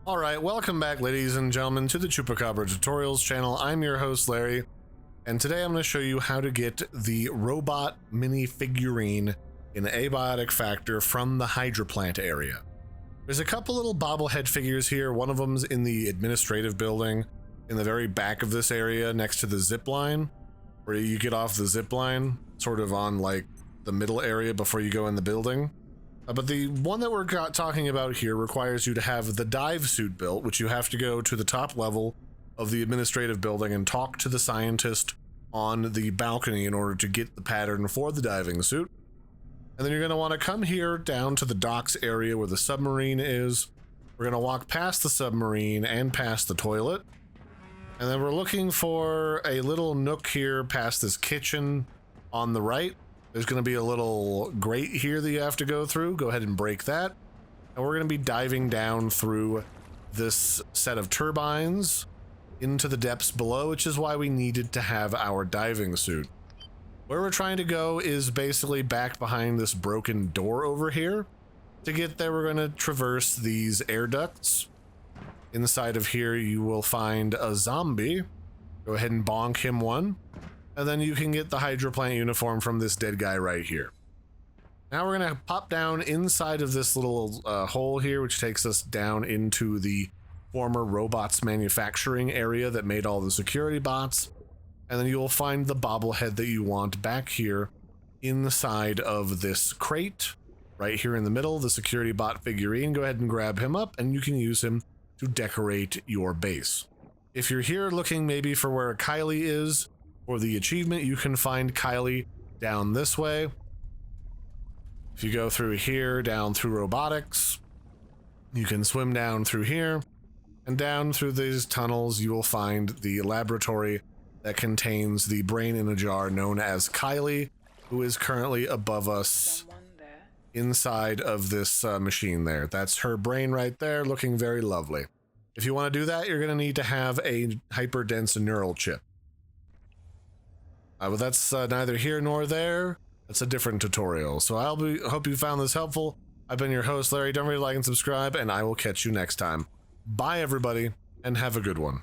Alright, welcome back ladies and gentlemen to the Chupacabra Tutorials channel. I'm your host Larry, and today I'm going to show you how to get the robot mini figurine in Abiotic Factor from the Hydroplant area. There's a couple little bobblehead figures here. One of them's in the administrative building in the very back of this area next to the zip line, where you get off the zip line sort of on like the middle area before you go in the building. But the one that we're talking about here requires you to have the dive suit built, which you have to go to the top level of the administrative building and talk to the scientist on the balcony in order to get the pattern for the diving suit. And then you're going to want to come here down to the docks area where the submarine is. We're going to walk past the submarine and past the toilet. And then we're looking for a little nook here past this kitchen on the right. There's going to be a little grate here that you have to go through. Go ahead and break that. And we're going to be diving down through this set of turbines into the depths below, which is why we needed to have our diving suit. Where we're trying to go is basically back behind this broken door over here. To get there, we're going to traverse these air ducts. Inside of here, you will find a zombie. Go ahead and bonk him one. And then you can get the Hydroplant uniform from this dead guy right here. Now we're going to pop down inside of this little hole here, which takes us down into the former robots manufacturing area that made all the security bots. And then you will find the bobblehead that you want back here inside of this crate, right here in the middle, the security bot figurine. Go ahead and grab him up, and you can use him to decorate your base. If you're here looking maybe for where Kylie is, for the achievement, you can find Kylie down this way. If you go through here, down through robotics, you can swim down through here, and down through these tunnels, you will find the laboratory that contains the brain in a jar known as Kylie, who is currently above us inside of this machine there. That's her brain right there, looking very lovely. If you want to do that, you're going to need to have a hyperdense neural chip. But that's neither here nor there. That's a different tutorial. So hope you found this helpful. I've been your host, Larry. Don't forget to like and subscribe, and I will catch you next time. Bye, everybody, and have a good one.